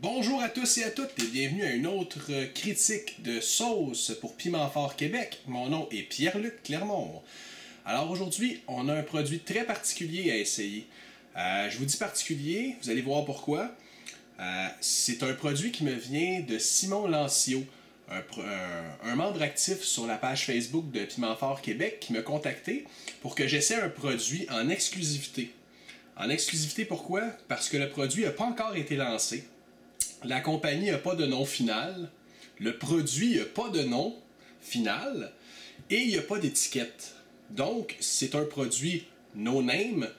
Bonjour à tous et à toutes et bienvenue à une autre critique de sauce pour Piment Fort Québec. Mon nom est Pierre-Luc Clermont. Alors aujourd'hui, on a un produit très particulier à essayer. Je vous dis particulier, vous allez voir pourquoi. C'est un produit qui me vient de Simon Lancio, un membre actif sur la page Facebook de Piment Fort Québec qui m'a contacté pour que j'essaie un produit en exclusivité. En exclusivité pourquoi? Parce que le produit n'a pas encore été lancé. La compagnie n'a pas de nom final, le produit n'a pas de nom final et il n'y a pas d'étiquette. Donc, c'est un produit no name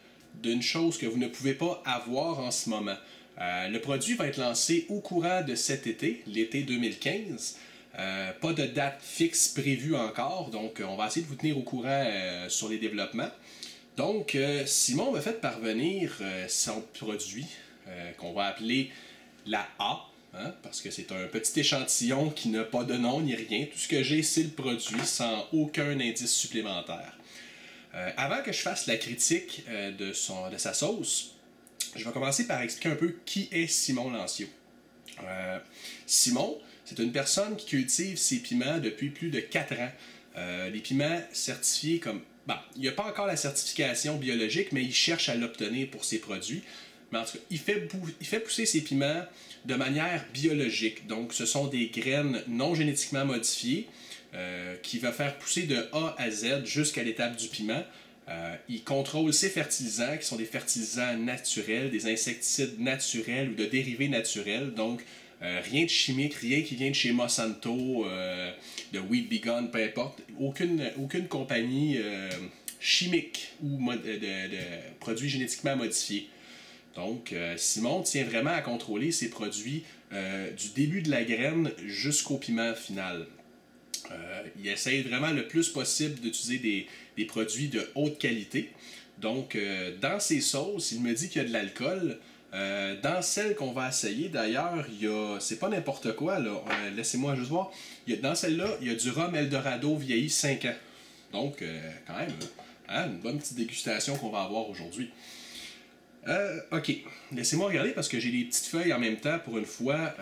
d'une chose que vous ne pouvez pas avoir en ce moment. Le produit va être lancé au courant de cet été, l'été 2015. Pas de date fixe prévue encore, donc on va essayer de vous tenir au courant sur les développements. Donc, Simon m'a fait parvenir son produit qu'on va appeler la A, hein, parce que c'est un petit échantillon qui n'a pas de nom ni rien. Tout ce que j'ai, c'est le produit sans aucun indice supplémentaire. Avant que je fasse la critique de sa sauce, je vais commencer par expliquer un peu qui est Simon Lancio. Simon, c'est une personne qui cultive ses piments depuis plus de 4 ans. Les piments certifiés comme... Bon, il n'y a pas encore la certification biologique, mais il cherche à l'obtenir pour ses produits. Mais en tout cas, il fait pousser ses piments de manière biologique. Donc, ce sont des graines non génétiquement modifiées qui va faire pousser de A à Z jusqu'à l'étape du piment. Il contrôle ses fertilisants, qui sont des fertilisants naturels, des insecticides naturels ou de dérivés naturels. Donc, rien de chimique, rien qui vient de chez Monsanto, de Wheat Bee Gun, peu importe. Aucune compagnie chimique ou de produits génétiquement modifiés. Donc, Simon tient vraiment à contrôler ses produits du début de la graine jusqu'au piment final. Il essaye vraiment le plus possible d'utiliser des produits de haute qualité. Donc, dans ses sauces, il me dit qu'il y a de l'alcool. Dans celle qu'on va essayer, d'ailleurs, c'est pas n'importe quoi, là. Laissez-moi juste voir. Dans celle-là, il y a du rhum Eldorado vieilli 5 ans. Donc, quand même, hein, une bonne petite dégustation qu'on va avoir aujourd'hui. Ok, laissez-moi regarder parce que j'ai des petites feuilles en même temps pour une fois.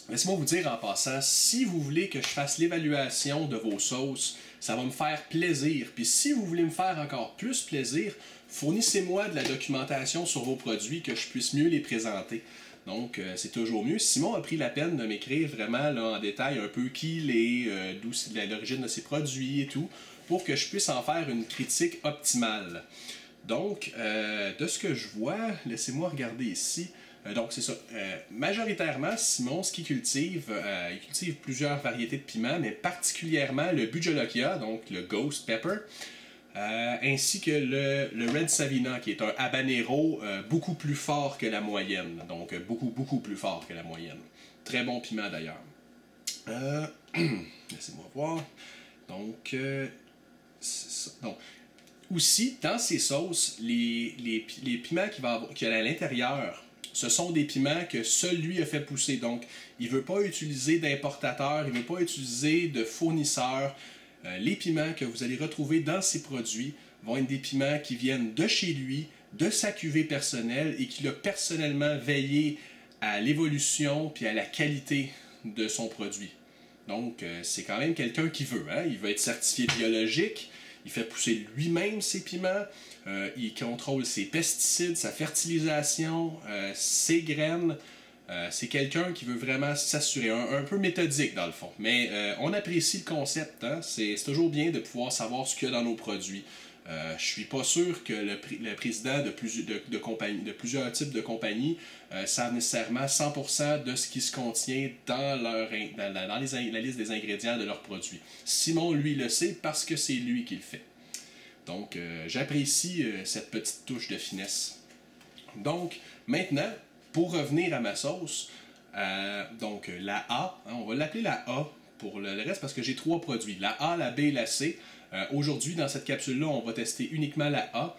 Laissez-moi vous dire en passant, si vous voulez que je fasse l'évaluation de vos sauces, ça va me faire plaisir. Puis si vous voulez me faire encore plus plaisir, fournissez-moi de la documentation sur vos produits que je puisse mieux les présenter. Donc, c'est toujours mieux. Simon a pris la peine de m'écrire vraiment là, en détail un peu qui il est, d'où c'est l'origine de ses produits et tout, pour que je puisse en faire une critique optimale. Donc, de ce que je vois, laissez-moi regarder ici. Donc, c'est ça. Majoritairement, Simon, ce qu'il cultive, il cultive plusieurs variétés de piments, mais particulièrement le Bujolokia, donc le Ghost Pepper, ainsi que le Red Savina, qui est un habanero beaucoup plus fort que la moyenne. Donc, beaucoup plus fort que la moyenne. Très bon piment d'ailleurs. Laissez-moi voir. Donc, c'est ça. Donc, aussi, dans ces sauces, les piments qu'il y a à l'intérieur, ce sont des piments que seul lui a fait pousser. Donc, il ne veut pas utiliser d'importateur, il ne veut pas utiliser de fournisseur. Les piments que vous allez retrouver dans ces produits vont être des piments qui viennent de chez lui, de sa cuvée personnelle et qu'il a personnellement veillé à l'évolution puis à la qualité de son produit. Donc, c'est quand même quelqu'un qui veut. Hein? Il veut être certifié biologique. Il fait pousser lui-même ses piments, il contrôle ses pesticides, sa fertilisation, ses graines. C'est quelqu'un qui veut vraiment s'assurer, un peu méthodique dans le fond. Mais on apprécie le concept, hein? C'est toujours bien de pouvoir savoir ce qu'il y a dans nos produits. Je suis pas sûr que le président de plusieurs types de compagnies savent nécessairement 100% de ce qui se contient dans la liste des ingrédients de leurs produits. Simon, lui, le sait parce que c'est lui qui le fait. Donc, j'apprécie cette petite touche de finesse. Donc, maintenant, pour revenir à ma sauce, donc la A, hein, on va l'appeler la A pour le reste parce que j'ai 3 produits, la A, la B et la C. Aujourd'hui, dans cette capsule-là, on va tester uniquement la A.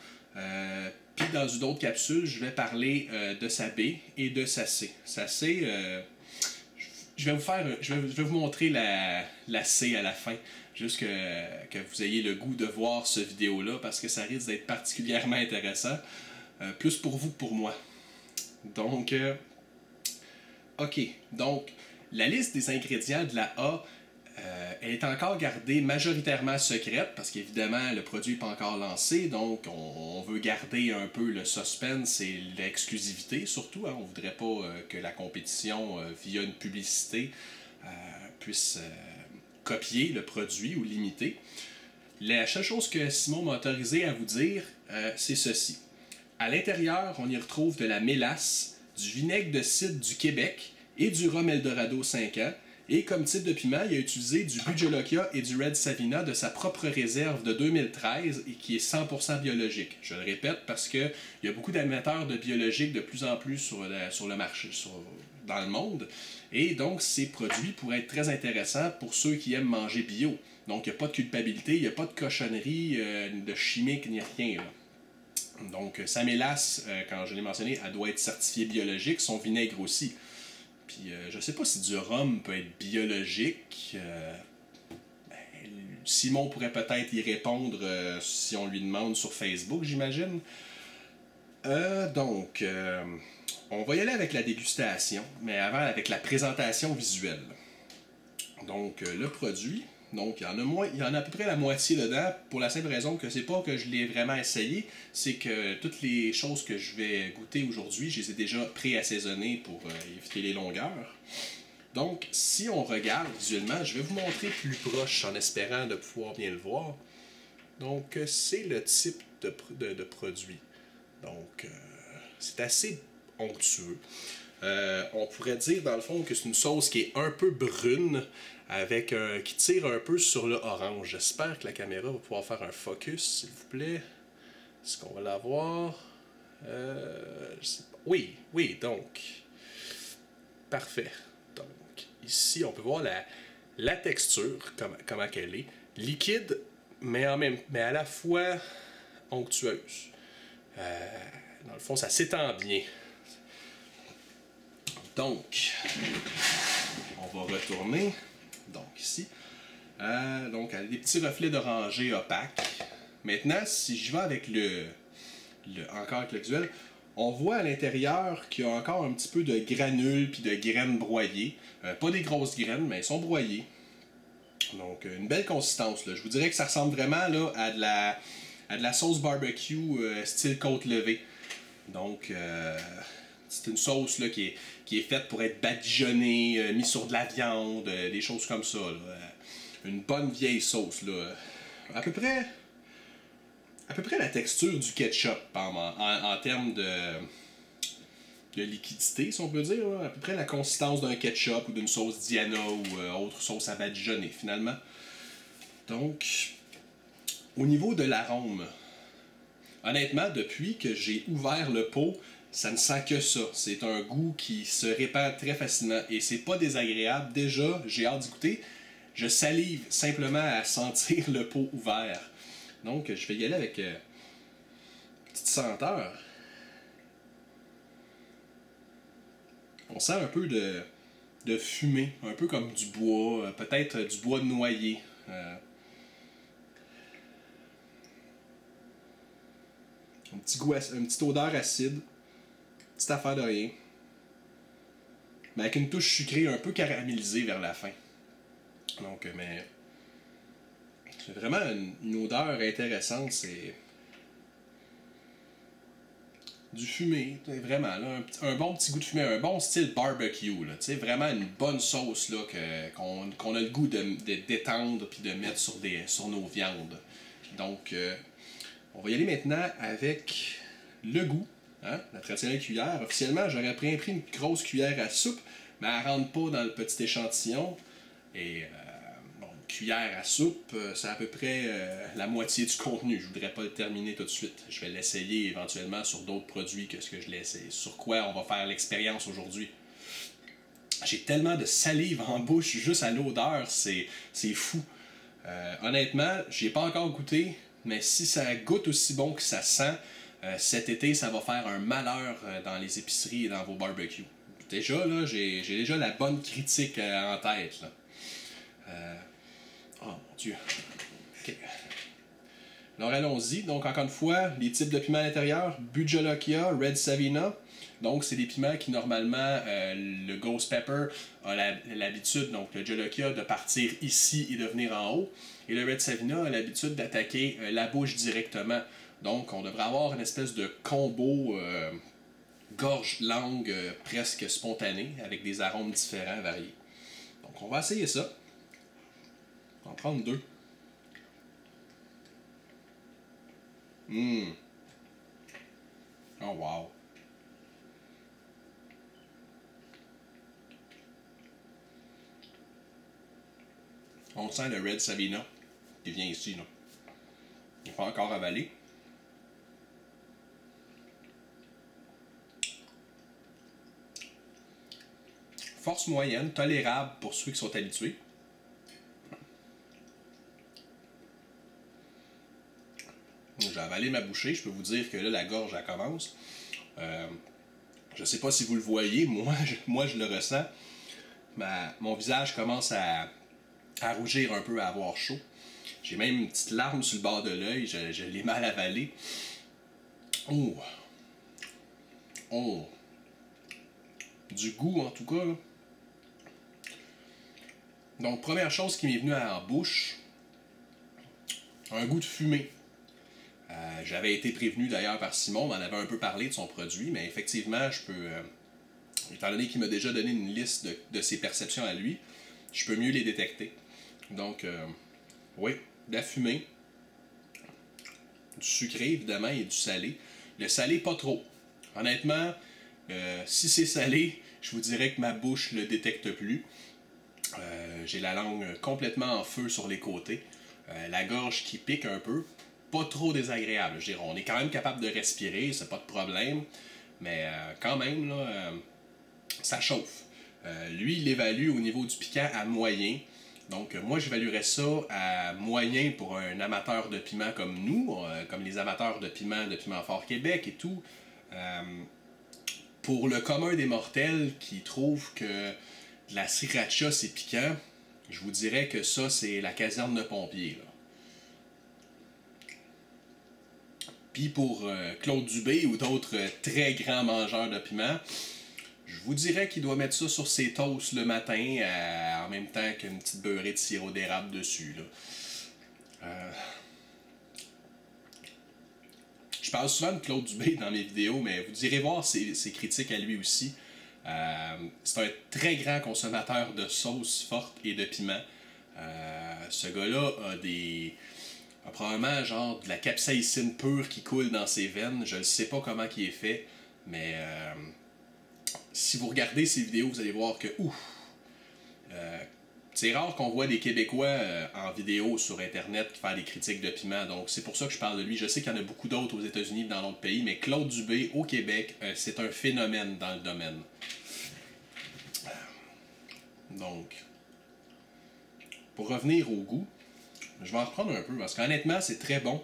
Puis dans une autre capsule, je vais parler de sa B et de sa C. Sa C, je vais vous montrer la C à la fin, juste que vous ayez le goût de voir ce vidéo-là, parce que ça risque d'être particulièrement intéressant, plus pour vous que pour moi. Donc, OK, donc la liste des ingrédients de la A, elle est encore gardée majoritairement secrète parce qu'évidemment le produit n'est pas encore lancé, donc on veut garder un peu le suspense et l'exclusivité surtout. Hein, on ne voudrait pas que la compétition, via une publicité, puisse copier le produit ou l'imiter. La seule chose que Simon m'a autorisé à vous dire, c'est ceci. À l'intérieur, on y retrouve de la mélasse, du vinaigre de cidre du Québec et du rhum Eldorado 5 ans. Et comme type de piment, il a utilisé du Bujolokia et du Red Savina de sa propre réserve de 2013 et qui est 100% biologique. Je le répète parce qu'il y a beaucoup d'amateurs de biologique de plus en plus sur le marché, dans le monde. Et donc, ces produits pourraient être très intéressants pour ceux qui aiment manger bio. Donc, il n'y a pas de culpabilité, il n'y a pas de cochonnerie, de chimique, ni rien. Là. Donc, sa mélasse, quand je l'ai mentionné, elle doit être certifiée biologique, son vinaigre aussi. Puis, je sais pas si du rhum peut être biologique. Simon pourrait peut-être y répondre si on lui demande sur Facebook, j'imagine. Donc, on va y aller avec la dégustation, mais avant avec la présentation visuelle. Donc, le produit, donc il y en a à peu près la moitié dedans, pour la simple raison que c'est pas que je l'ai vraiment essayé, c'est que toutes les choses que je vais goûter aujourd'hui, je les ai déjà pré-assaisonnées pour éviter les longueurs. Donc, si on regarde visuellement, je vais vous montrer plus proche en espérant de pouvoir bien le voir. Donc, c'est le type de produit. Donc, c'est assez onctueux. On pourrait dire dans le fond que c'est une sauce qui est un peu brune, qui tire un peu sur le orange. J'espère que la caméra va pouvoir faire un focus, s'il vous plaît. Est-ce qu'on va l'avoir? Oui, donc. Parfait. Donc, ici, on peut voir la texture, comment qu'elle est. Liquide, mais à la fois onctueuse. Dans le fond, ça s'étend bien. Donc, on va retourner. Donc, ici. Donc, elle a des petits reflets d'orangé opaque. Maintenant, si je vais avec encore avec le visuel, on voit à l'intérieur qu'il y a encore un petit peu de granules puis de graines broyées. Pas des grosses graines, mais elles sont broyées. Donc, une belle consistance. Là. Je vous dirais que ça ressemble vraiment là, à de la sauce barbecue style côte levée. Donc, c'est une sauce là, qui est faite pour être badigeonnée, mise sur de la viande, des choses comme ça. Là. Une bonne vieille sauce. Là. À peu près la texture du ketchup en termes de liquidité, si on peut dire. Là. À peu près la consistance d'un ketchup ou d'une sauce Diana ou autre sauce à badigeonner, finalement. Donc, au niveau de l'arôme, honnêtement, depuis que j'ai ouvert le pot, ça ne sent que ça. C'est un goût qui se répand très facilement et c'est pas désagréable. Déjà, j'ai hâte d'y goûter. Je salive simplement à sentir le pot ouvert. Donc, je vais y aller avec une petite senteur. On sent un peu de fumée, un peu comme du bois, peut-être du bois de noyer. Un petit goût, une petite odeur acide. Petite affaire de rien. Mais avec une touche sucrée un peu caramélisée vers la fin. Donc, mais c'est vraiment une odeur intéressante. C'est du fumé, vraiment. Là, un bon petit goût de fumé, un bon style barbecue. Là, vraiment une bonne sauce là, qu'on a le goût de d'étendre puis de mettre sur nos viandes. Donc, on va y aller maintenant avec le goût. Hein? La traditionnelle cuillère. Officiellement, j'aurais pris une grosse cuillère à soupe, mais elle ne rentre pas dans le petit échantillon. Et une cuillère à soupe, c'est à peu près la moitié du contenu. Je ne voudrais pas le terminer tout de suite. Je vais l'essayer éventuellement sur d'autres produits que ce que je l'ai essayé. Sur quoi on va faire l'expérience aujourd'hui. J'ai tellement de salive en bouche juste à l'odeur, c'est fou. Honnêtement, je n'y ai pas encore goûté, mais si ça goûte aussi bon que ça sent, cet été, ça va faire un malheur dans les épiceries et dans vos barbecues. Déjà, là, j'ai déjà la bonne critique en tête. Là. Oh mon Dieu. OK. Alors allons-y. Donc encore une fois, les types de piments à l'intérieur, Bujolokia, Red Savina. Donc, c'est des piments qui, normalement, le Ghost Pepper a l'habitude, donc le Jolokia, de partir ici et de venir en haut. Et le Red Savina a l'habitude d'attaquer la bouche directement. Donc, on devrait avoir une espèce de combo gorge-langue presque spontané, avec des arômes différents, variés. Donc, on va essayer ça. On va en prendre 2. Oh, wow. On sent le Red Savina qui vient ici, là. Il faut encore avaler. Force moyenne, tolérable pour ceux qui sont habitués. J'ai avalé ma bouchée, je peux vous dire que là, la gorge, elle commence. Je ne sais pas si vous le voyez, moi je le ressens. Mon visage commence à rougir un peu, à avoir chaud. J'ai même une petite larme sur le bord de l'œil, je l'ai mal avalé. Oh! Oh! Du goût, en tout cas. Là. Donc, première chose qui m'est venue en bouche, un goût de fumée. J'avais été prévenu d'ailleurs par Simon, on en avait un peu parlé de son produit, mais effectivement, je peux, étant donné qu'il m'a déjà donné une liste de ses perceptions à lui, je peux mieux les détecter. Donc, oui, de la fumée, du sucré évidemment et du salé. Le salé, pas trop. Honnêtement, si c'est salé, je vous dirais que ma bouche ne le détecte plus. J'ai la langue complètement en feu sur les côtés. La gorge qui pique un peu. Pas trop désagréable. Je dirais, on est quand même capable de respirer, c'est pas de problème. Mais quand même, là, ça chauffe. Lui, il évalue au niveau du piquant à moyen. Donc, moi, j'évaluerais ça à moyen pour un amateur de piment comme nous, comme les amateurs de piment Fort Québec et tout. Pour le commun des mortels qui trouve que la sriracha, c'est piquant, je vous dirais que ça, c'est la caserne de pompiers, là. Puis pour Claude Dubé ou d'autres très grands mangeurs de piment, je vous dirais qu'il doit mettre ça sur ses toasts le matin en même temps qu'une petite beurrée de sirop d'érable dessus. Là. Je parle souvent de Claude Dubé dans mes vidéos, mais vous irez voir ses critiques à lui aussi. C'est un très grand consommateur de sauces fortes et de piment. Ce gars-là a probablement genre de la capsaïcine pure qui coule dans ses veines. Je ne sais pas comment il est fait, mais si vous regardez ses vidéos, vous allez voir que c'est rare qu'on voit des Québécois en vidéo sur Internet faire des critiques de piment, donc c'est pour ça que je parle de lui. Je sais qu'il y en a beaucoup d'autres aux États-Unis et dans d'autres pays, mais Claude Dubé, au Québec, c'est un phénomène dans le domaine. Donc, pour revenir au goût, je vais en reprendre un peu, parce qu'honnêtement, c'est très bon.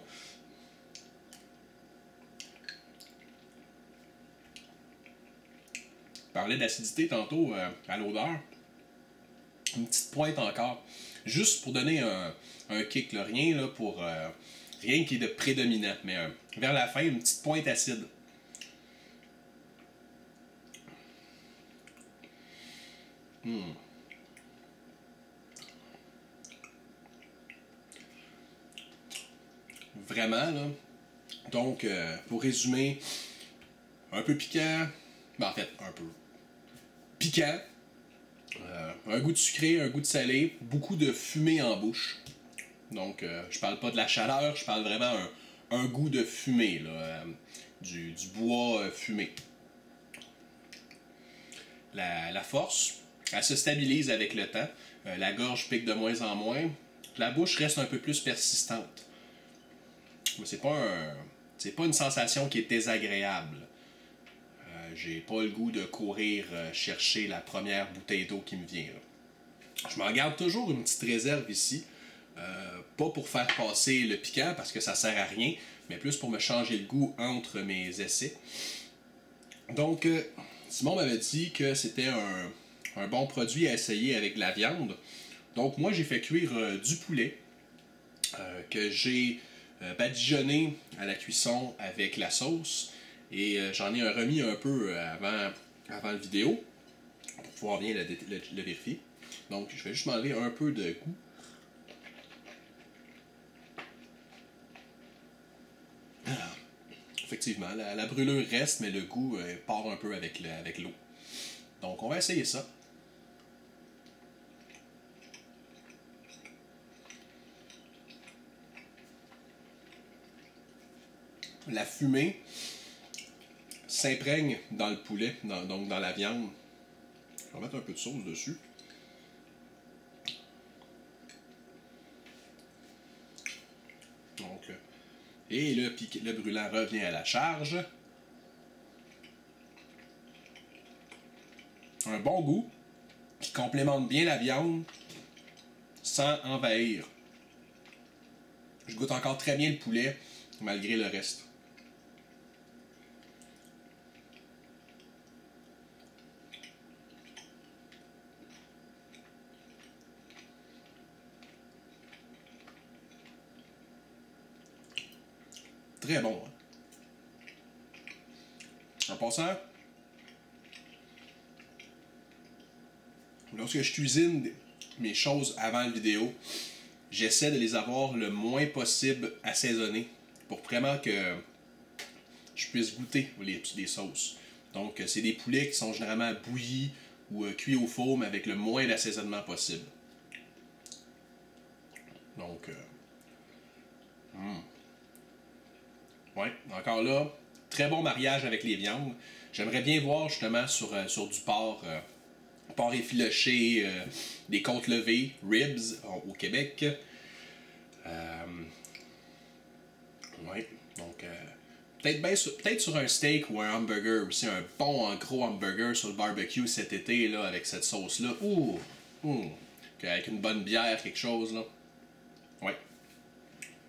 Je parlais d'acidité tantôt à l'odeur. Une petite pointe encore. Juste pour donner un kick, là. Rien là, pour rien qui est de prédominant, mais vers la fin, une petite pointe acide. Vraiment, là. Donc, pour résumer, un peu piquant, ben, en fait, un peu piquant, un goût de sucré, un goût de salé, beaucoup de fumée en bouche. Donc, je parle pas de la chaleur, je parle vraiment un goût de fumée, là, du bois fumé. La force, elle se stabilise avec le temps. La gorge pique de moins en moins. La bouche reste un peu plus persistante. Mais c'est pas une sensation qui est désagréable. J'ai pas le goût de courir chercher la première bouteille d'eau qui me vient. Là. Je m'en garde toujours une petite réserve ici. Pas pour faire passer le piquant parce que ça sert à rien, mais plus pour me changer le goût entre mes essais. Donc, Simon m'avait dit que c'était un bon produit à essayer avec de la viande. Donc, moi, j'ai fait cuire du poulet que j'ai badigeonné à la cuisson avec la sauce. Et j'en ai remis un peu avant la vidéo pour pouvoir bien le vérifier. Donc je vais juste m'enlever un peu de goût. Effectivement, la brûlure reste, mais le goût part un peu avec l'eau. Donc on va essayer ça. La fumée s'imprègne dans le poulet, donc dans la viande. Je vais mettre un peu de sauce dessus. Donc, et le brûlant revient à la charge. Un bon goût qui complémente bien la viande sans envahir. Je goûte encore très bien le poulet malgré le reste. Très bon. Hein? En passant, lorsque je cuisine mes choses avant la vidéo, j'essaie de les avoir le moins possible assaisonnées pour vraiment que je puisse goûter les sauces. Donc, c'est des poulets qui sont généralement bouillis ou cuits au four, mais avec le moins d'assaisonnement possible. Donc, ouais, encore là, très bon mariage avec les viandes. J'aimerais bien voir justement sur du porc, porc effiloché, des côtes levées, ribs au Québec. Ouais, donc peut-être sur un steak ou un hamburger aussi, un bon gros hamburger sur le barbecue cet été là, avec cette sauce-là. Ouh! Avec une bonne bière, quelque chose là. Ouais.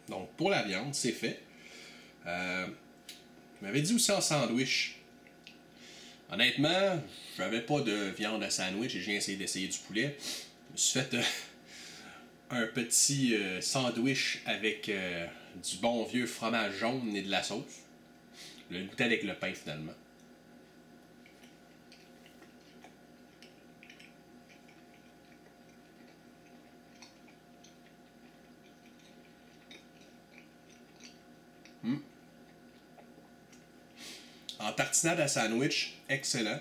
Donc pour la viande, c'est fait. Je m'avais dit aussi en sandwich. Honnêtement, j'avais pas de viande à sandwich et j'ai essayé d'essayer du poulet. Je me suis fait un petit sandwich avec du bon vieux fromage jaune et de la sauce. Je l'ai goûté avec le pain finalement. En tartinade à sandwich, excellent.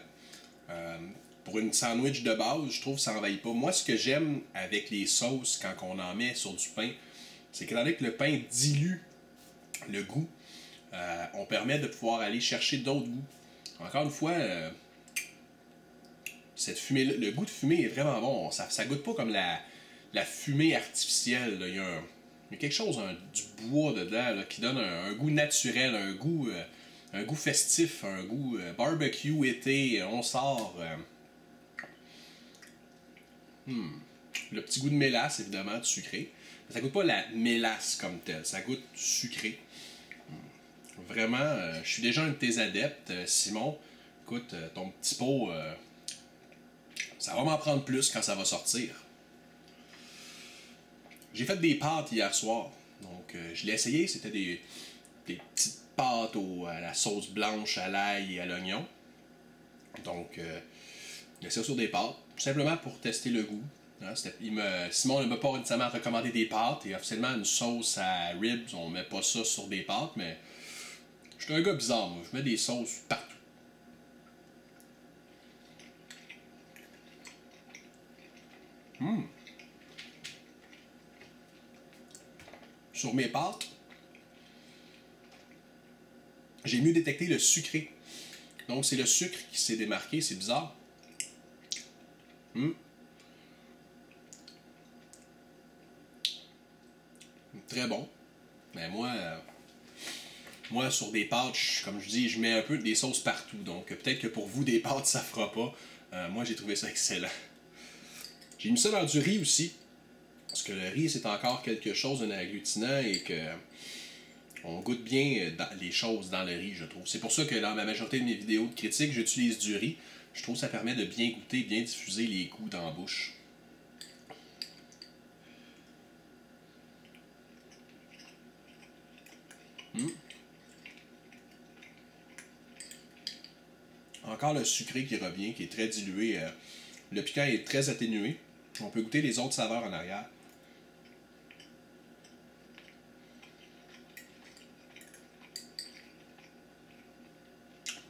Pour une sandwich de base, je trouve que ça n'envahit pas. Moi, ce que j'aime avec les sauces quand on en met sur du pain, c'est qu'étant donné que le pain dilue le goût, on permet de pouvoir aller chercher d'autres goûts. Encore une fois, cette fumée, le goût de fumée est vraiment bon. Ça goûte pas comme la fumée artificielle. Il y a quelque chose, du bois dedans là, qui donne un goût naturel, un goût festif, un goût barbecue été, on sort. Le petit goût de mélasse, évidemment, de sucré. Mais ça goûte pas la mélasse comme telle, ça goûte sucré. Vraiment, je suis déjà un de tes adeptes, Simon. Écoute, ton petit pot, ça va m'en prendre plus quand ça va sortir. J'ai fait des pâtes hier soir. Donc, je l'ai essayé. C'était des petites pâtes à la sauce blanche, à l'ail et à l'oignon. Donc, j'ai essayé sur des pâtes. Tout simplement pour tester le goût. Hein, Simon ne m'a pas nécessairement recommandé des pâtes. Et officiellement, une sauce à ribs, on met pas ça sur des pâtes. Mais je suis un gars bizarre, moi. Je mets des sauces partout. Sur mes pâtes, j'ai mieux détecté le sucré. Donc, c'est le sucre qui s'est démarqué, c'est bizarre. Très bon. Mais moi sur des pâtes, comme je dis, je mets un peu des sauces partout. Donc, peut-être que pour vous, des pâtes, ça fera pas. Moi, j'ai trouvé ça excellent. J'ai mis ça dans du riz aussi. Parce que le riz, c'est encore quelque chose d'un agglutinant et que on goûte bien les choses dans le riz, je trouve. C'est pour ça que dans ma majorité de mes vidéos de critique, j'utilise du riz. Je trouve que ça permet de bien goûter, bien diffuser les goûts dans la bouche. encore le sucré qui revient, qui est très dilué. Le piquant est très atténué. On peut goûter les autres saveurs en arrière.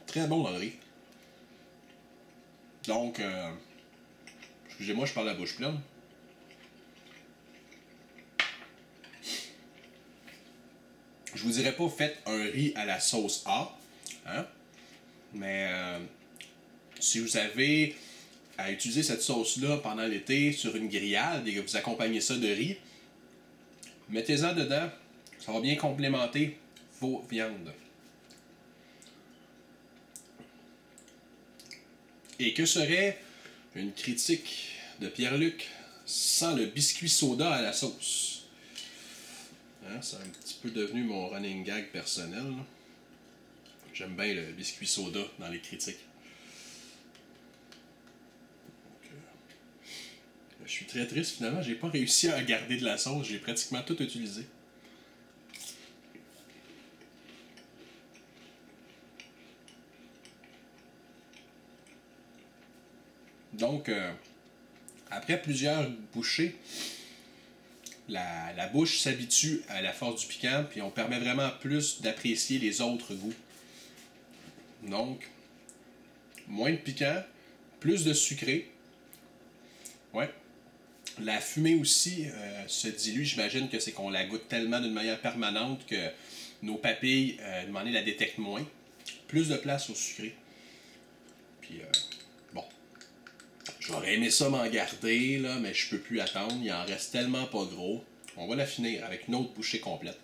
Très bon dans le riz. Donc, excusez-moi, je parle la bouche pleine. Je vous dirais pas faites un riz à la sauce A, hein? Mais si vous avez à utiliser cette sauce-là pendant l'été sur une grillade et que vous accompagnez ça de riz, mettez-en dedans, ça va bien complémenter vos viandes. Et que serait une critique de Pierre-Luc sans le biscuit soda à la sauce? Hein, c'est un petit peu devenu mon running gag personnel. J'aime bien le biscuit soda dans les critiques. Je suis très triste finalement, j'ai pas réussi à garder de la sauce, j'ai pratiquement tout utilisé. Donc, après plusieurs bouchées, la bouche s'habitue à la force du piquant, puis on permet vraiment plus d'apprécier les autres goûts. Donc, moins de piquant, plus de sucré. Ouais. La fumée aussi se dilue, j'imagine que c'est qu'on la goûte tellement d'une manière permanente que nos papilles, la détectent moins. Plus de place au sucré. Puis, bon. J'aurais aimé ça m'en garder, là, mais je peux plus attendre. Il en reste tellement pas gros. On va la finir avec une autre bouchée complète.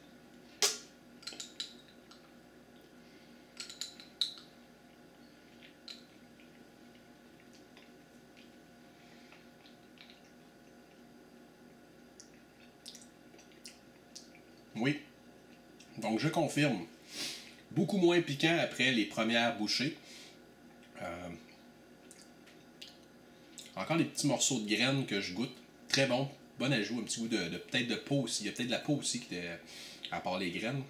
Oui. Donc je confirme. Beaucoup moins piquant après les premières bouchées. Encore des petits morceaux de graines que je goûte. Très bon. Bon ajout. Un petit goût de peut-être de peau aussi. Il y a peut-être de la peau aussi qui était, à part les graines.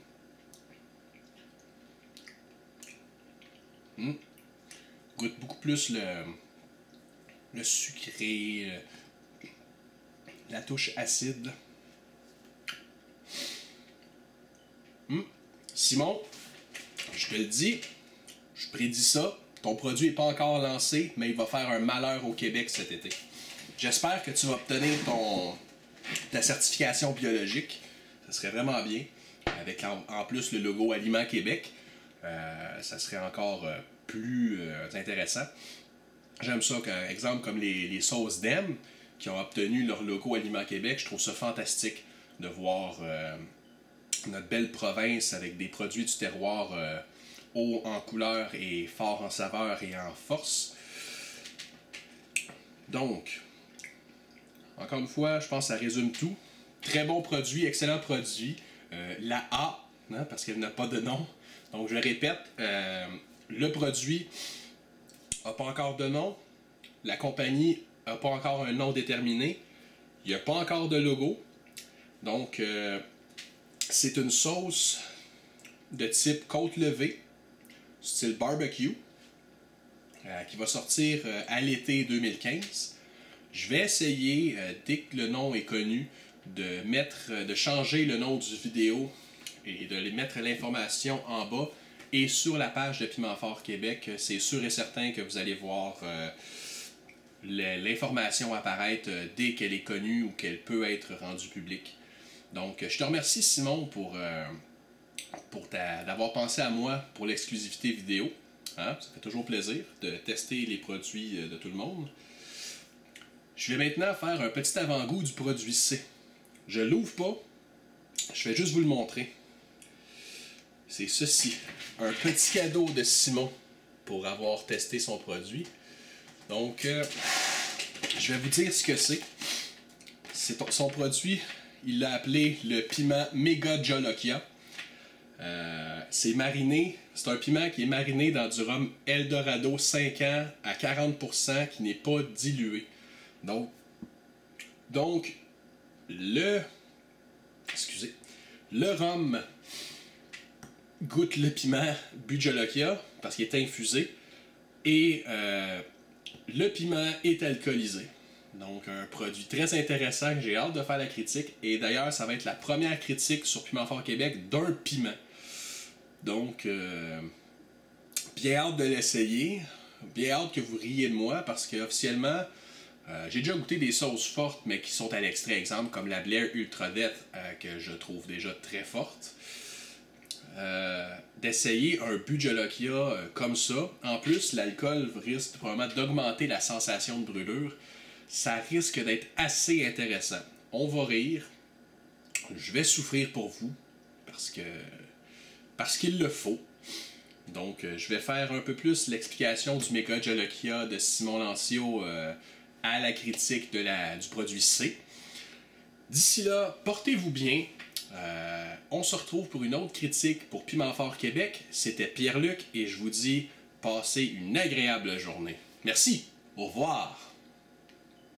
Goûte beaucoup plus le sucré, la touche acide. Simon, je te le dis, je prédis ça. Ton produit n'est pas encore lancé, mais il va faire un malheur au Québec cet été. J'espère que tu vas obtenir ta certification biologique. Ça serait vraiment bien. Avec en plus le logo Aliment Québec, ça serait encore plus intéressant. J'aime ça, exemple comme les sauces d'Em qui ont obtenu leur logo Aliment Québec. Je trouve ça fantastique de voir notre belle province avec des produits du terroir haut en couleur et fort en saveur et en force. Donc, encore une fois, je pense que ça résume tout. Très bon produit, excellent produit. La A, hein, parce qu'elle n'a pas de nom. Donc, je répète, le produit n'a pas encore de nom. La compagnie n'a pas encore un nom déterminé. Il n'y a pas encore de logo. Donc, c'est une sauce de type côte levée, style barbecue, qui va sortir à l'été 2015. Je vais essayer, dès que le nom est connu, de changer le nom du vidéo et de mettre l'information en bas et sur la page de Piment Fort Québec. C'est sûr et certain que vous allez voir l'information apparaître dès qu'elle est connue ou qu'elle peut être rendue publique. Donc, je te remercie, Simon, d'avoir pensé à moi pour l'exclusivité vidéo. Hein? Ça fait toujours plaisir de tester les produits de tout le monde. Je vais maintenant faire un petit avant-goût du produit C. Je ne l'ouvre pas, je vais juste vous le montrer. C'est ceci, un petit cadeau de Simon pour avoir testé son produit. Donc, je vais vous dire ce que c'est. Son produit, il l'a appelé le piment Mega Jolokia. C'est mariné, c'est un piment qui est mariné dans du rhum Eldorado 5 ans à 40% qui n'est pas dilué. Donc le rhum goûte le piment Bujolokia parce qu'il est infusé. Et le piment est alcoolisé. Donc, un produit très intéressant que j'ai hâte de faire la critique. Et d'ailleurs, ça va être la première critique sur Piment Fort Québec d'un piment. Donc, bien hâte de l'essayer. Bien hâte que vous riez de moi parce qu'officiellement, j'ai déjà goûté des sauces fortes, mais qui sont à l'extrait. Exemple, comme la Blair Ultra Vet, que je trouve déjà très forte. D'essayer un Bujolokia comme ça. En plus, l'alcool risque probablement d'augmenter la sensation de brûlure. Ça risque d'être assez intéressant. On va rire. Je vais souffrir pour vous parce qu'il le faut. Donc, je vais faire un peu plus l'explication du Méga Jolokia de Simon Lancio à la critique du produit C. D'ici là, portez-vous bien. On se retrouve pour une autre critique pour Piment Fort Québec. C'était Pierre-Luc et je vous dis, passez une agréable journée. Merci. Au revoir.